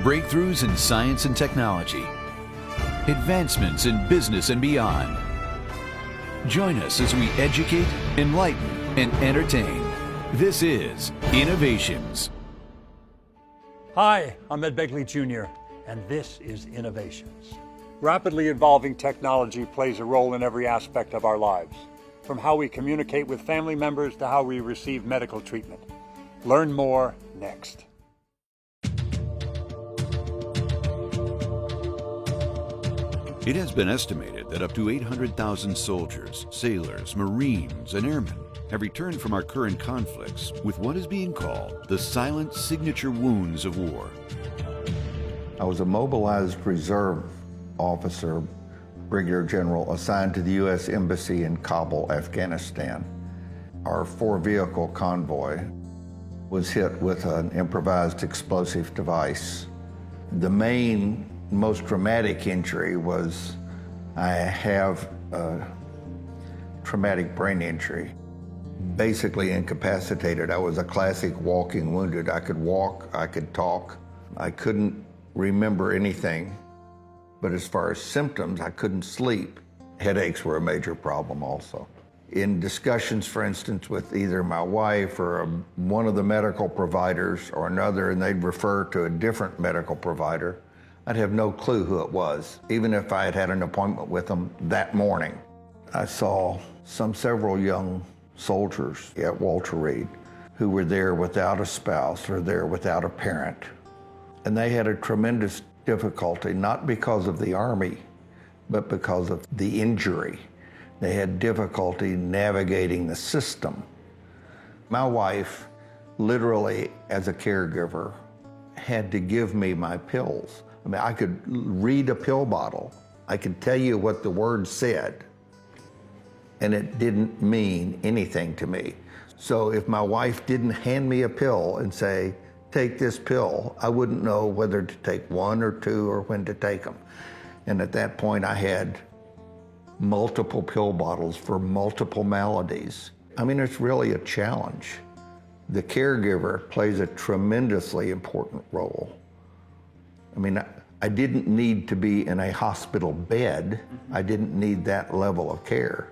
breakthroughs in science and technology, advancements in business and beyond. Join us as we educate, enlighten, and entertain. This is Innovations. Hi, I'm Ed Begley Jr., and this is Innovations. Rapidly evolving technology plays a role in every aspect of our lives, from how we communicate with family members to how we receive medical treatment. Learn more next. It has been estimated that up to 800,000 soldiers, sailors, Marines, and airmen have returned from our current conflicts with what is being called the silent signature wounds of war. I was a mobilized reserve officer, brigadier general, assigned to the U.S. Embassy in Kabul, Afghanistan. Our four-vehicle convoy was hit with an improvised explosive device. The most traumatic injury was I have a traumatic brain injury. Basically incapacitated. I was a classic walking wounded. I could walk, I could talk. I couldn't remember anything. But as far as symptoms, I couldn't sleep. Headaches were a major problem also. In discussions, for instance, with either my wife or one of the medical providers or another, and they'd refer to a different medical provider, I'd have no clue who it was, even if I had had an appointment with them that morning. I saw several young soldiers at Walter Reed who were there without a spouse or there without a parent. And they had a tremendous difficulty, not because of the Army, but because of the injury. They had difficulty navigating the system. My wife, literally as a caregiver, had to give me my pills. I mean, I could read a pill bottle. I could tell you what the word said, and it didn't mean anything to me. So if my wife didn't hand me a pill and say, take this pill, I wouldn't know whether to take one or two or when to take them. And at that point, I had multiple pill bottles for multiple maladies. I mean, it's really a challenge. The caregiver plays a tremendously important role. I mean, I didn't need to be in a hospital bed. I didn't need that level of care,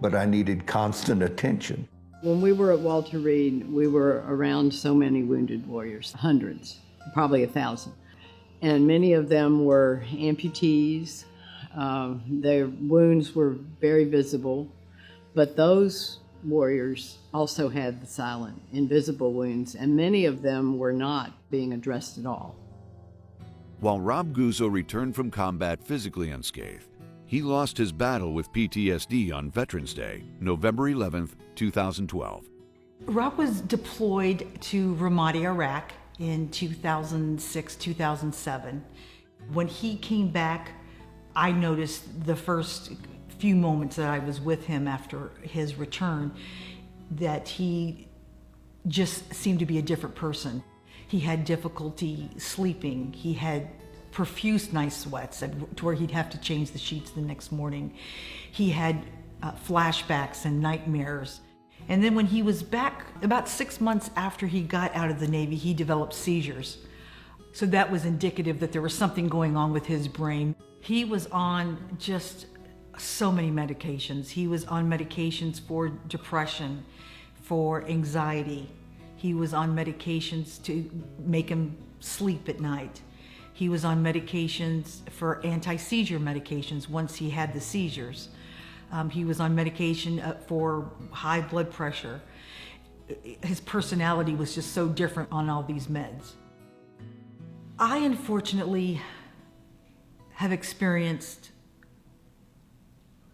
but I needed constant attention. When we were at Walter Reed, we were around so many wounded warriors, hundreds, probably 1,000. And many of them were amputees. Their wounds were very visible, but those warriors also had the silent, invisible wounds, and many of them were not being addressed at all. While Rob Guzzo returned from combat physically unscathed, he lost his battle with PTSD on Veterans Day, November 11th, 2012. Rob was deployed to Ramadi, Iraq in 2006, 2007. When he came back, I noticed the first few moments that I was with him after his return that he just seemed to be a different person. He had difficulty sleeping. He had profuse night sweats to where he'd have to change the sheets the next morning. He had flashbacks and nightmares. And then when he was back, about 6 months after he got out of the Navy, he developed seizures. So that was indicative that there was something going on with his brain. He was on just so many medications. He was on medications for depression, for anxiety. He was on medications to make him sleep at night. He was on medications for anti-seizure medications once he had the seizures. He was on medication for high blood pressure. His personality was just so different on all these meds. I unfortunately have experienced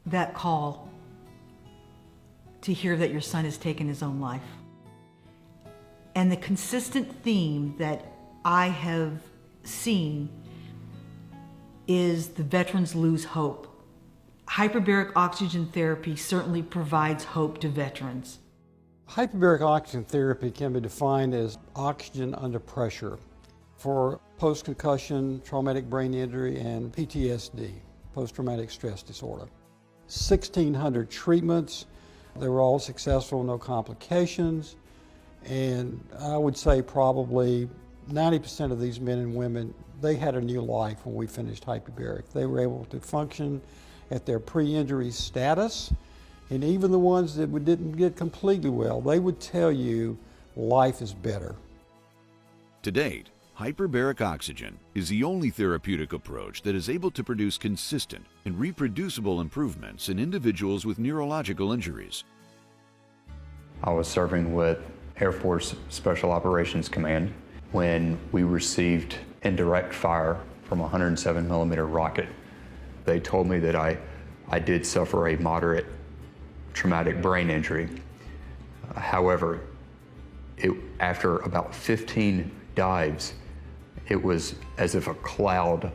that call to hear that your son has taken his own life. And the consistent theme that I have seen is the veterans lose hope. Hyperbaric oxygen therapy certainly provides hope to veterans. Hyperbaric oxygen therapy can be defined as oxygen under pressure for post-concussion, traumatic brain injury, and PTSD, post-traumatic stress disorder. 1,600 treatments. They were all successful, no complications, and I would say probably 90% of these men and women, they had a new life when we finished hyperbaric. They were able to function at their pre-injury status, and even the ones that didn't get completely well, they would tell you life is better. To date, hyperbaric oxygen is the only therapeutic approach that is able to produce consistent and reproducible improvements in individuals with neurological injuries. I was serving with Air Force Special Operations Command when we received indirect fire from a 107 millimeter rocket. They told me that I did suffer a moderate traumatic brain injury. However, after about 15 dives, it was as if a cloud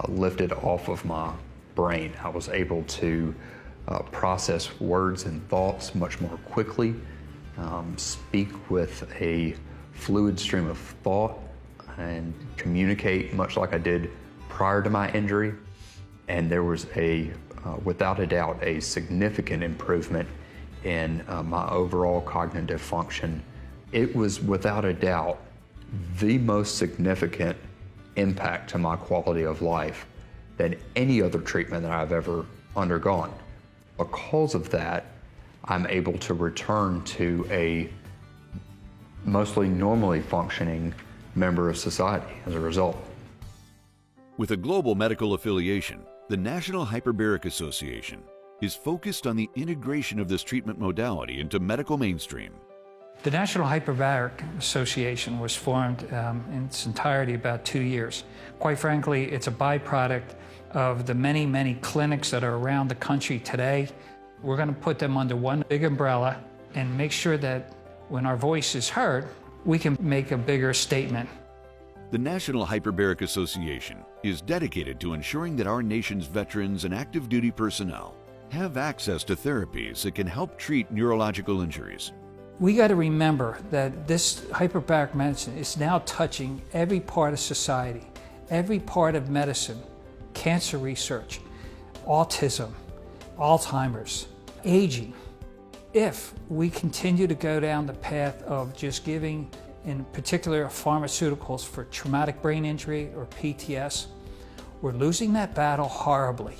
lifted off of my brain. I was able to process words and thoughts much more quickly, speak with a fluid stream of thought, and communicate much like I did prior to my injury. And there was without a doubt, a significant improvement in my overall cognitive function. It was without a doubt the most significant impact to my quality of life than any other treatment that I've ever undergone. Because of that, I'm able to return to a mostly normally functioning member of society as a result. With a global medical affiliation, the National Hyperbaric Association is focused on the integration of this treatment modality into medical mainstream. The National Hyperbaric Association was formed in its entirety about 2 years. Quite frankly, it's a byproduct of the many, many clinics that are around the country today. We're going to put them under one big umbrella and make sure that when our voice is heard, we can make a bigger statement. The National Hyperbaric Association is dedicated to ensuring that our nation's veterans and active duty personnel have access to therapies that can help treat neurological injuries. We got to remember that this hyperbaric medicine is now touching every part of society, every part of medicine, cancer research, autism, Alzheimer's, aging. If we continue to go down the path of just giving, in particular, pharmaceuticals for traumatic brain injury or PTS, we're losing that battle horribly.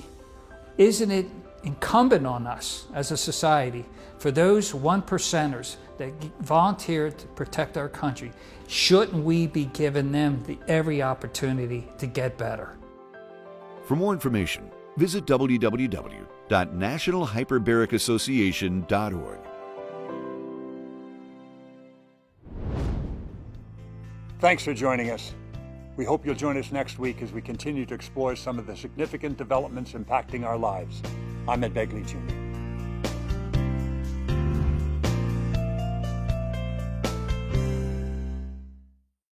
Isn't it incumbent on us as a society, for those 1%ers that volunteer to protect our country, shouldn't we be giving them every opportunity to get better? For more information, visit www.nationalhyperbaricassociation.org. Thanks for joining us. We hope you'll join us next week as we continue to explore some of the significant developments impacting our lives. I'm Ed Begley Jr.